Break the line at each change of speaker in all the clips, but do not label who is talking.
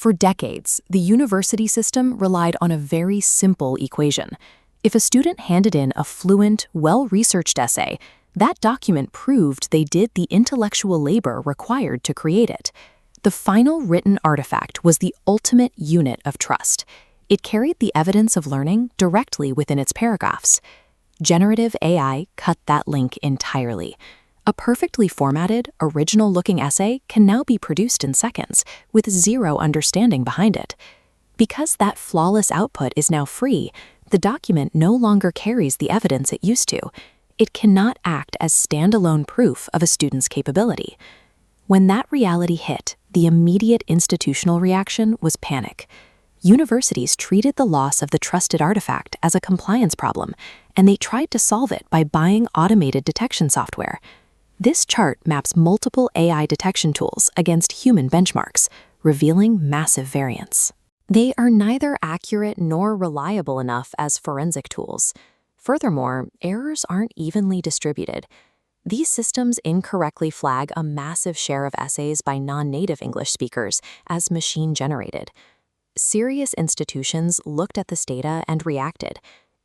For decades, the university system relied on a very simple equation. If a student handed in a fluent, well-researched essay, that document proved they did the intellectual labor required to create it. The final written artifact was the ultimate unit of trust. It carried the evidence of learning directly within its paragraphs. Generative AI cut that link entirely. A perfectly formatted, original-looking essay can now be produced in seconds, with zero understanding behind it. Because that flawless output is now free, the document no longer carries the evidence it used to. It cannot act as standalone proof of a student's capability. When that reality hit, the immediate institutional reaction was panic. Universities treated the loss of the trusted artifact as a compliance problem, and they tried to solve it by buying automated detection software. This chart maps multiple AI detection tools against human benchmarks, revealing massive variance. They are neither accurate nor reliable enough as forensic tools. Furthermore, errors aren't evenly distributed. These systems incorrectly flag a massive share of essays by non-native English speakers as machine-generated. Serious institutions looked at this data and reacted.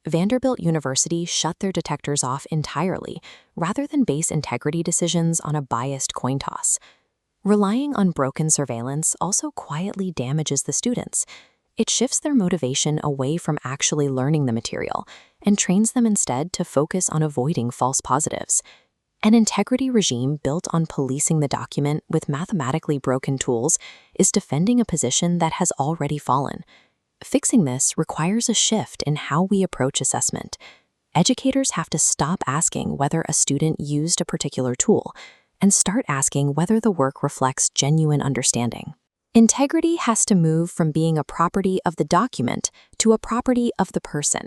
Vanderbilt University shut their detectors off entirely, rather than base integrity decisions on a biased coin toss. Relying on broken surveillance also quietly damages the students. It shifts their motivation away from actually learning the material and trains them instead to focus on avoiding false positives. An integrity regime built on policing the document with mathematically broken tools is defending a position that has already fallen. Fixing this requires a shift in how we approach assessment. Educators have to stop asking whether a student used a particular tool and start asking whether the work reflects genuine understanding. Integrity has to move from being a property of the document to a property of the person.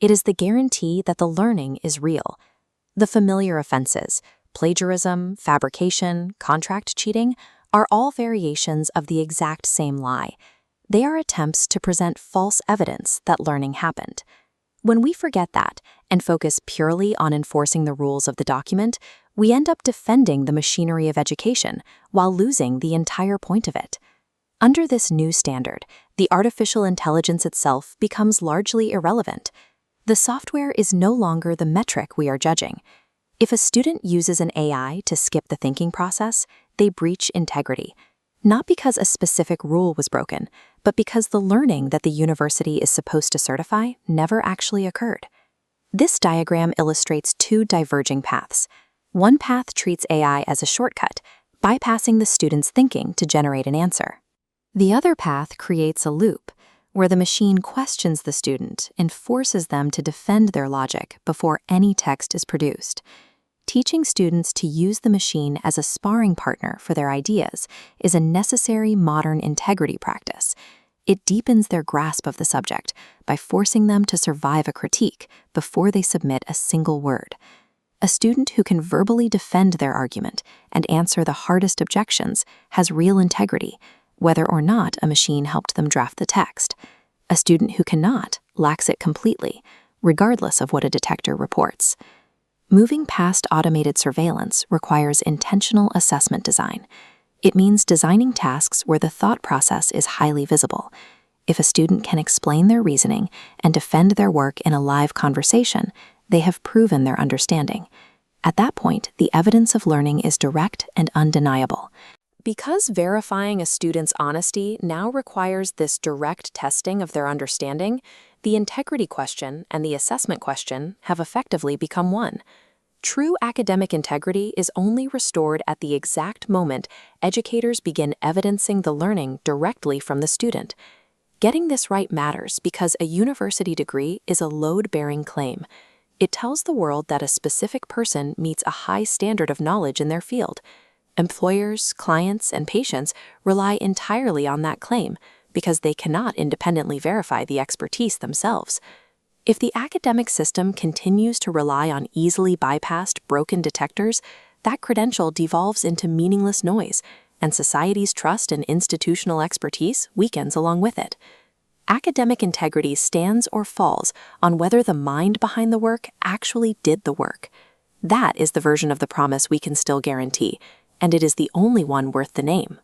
It is the guarantee that the learning is real. The familiar offenses, plagiarism, fabrication, contract cheating, are all variations of the exact same lie. They are attempts to present false evidence that learning happened. When we forget that and focus purely on enforcing the rules of the document, we end up defending the machinery of education while losing the entire point of it. Under this new standard, the artificial intelligence itself becomes largely irrelevant. The software is no longer the metric we are judging. If a student uses an AI to skip the thinking process, they breach integrity. Not because a specific rule was broken, but because the learning that the university is supposed to certify never actually occurred. This diagram illustrates two diverging paths. One path treats AI as a shortcut, bypassing the student's thinking to generate an answer. The other path creates a loop, where the machine questions the student and forces them to defend their logic before any text is produced. Teaching students to use the machine as a sparring partner for their ideas is a necessary modern integrity practice. It deepens their grasp of the subject by forcing them to survive a critique before they submit a single word. A student who can verbally defend their argument and answer the hardest objections has real integrity, whether or not a machine helped them draft the text. A student who cannot lacks it completely, regardless of what a detector reports. Moving past automated surveillance requires intentional assessment design. It means designing tasks where the thought process is highly visible. If a student can explain their reasoning and defend their work in a live conversation, they have proven their understanding. At that point, the evidence of learning is direct and undeniable. Because verifying a student's honesty now requires this direct testing of their understanding, the integrity question and the assessment question have effectively become one. True academic integrity is only restored at the exact moment educators begin evidencing the learning directly from the student. Getting this right matters because a university degree is a load-bearing claim. It tells the world that a specific person meets a high standard of knowledge in their field. Employers, clients, and patients rely entirely on that claim because they cannot independently verify the expertise themselves. If the academic system continues to rely on easily bypassed, broken detectors, that credential devolves into meaningless noise, and society's trust in institutional expertise weakens along with it. Academic integrity stands or falls on whether the mind behind the work actually did the work. That is the version of the promise we can still guarantee, and it is the only one worth the name.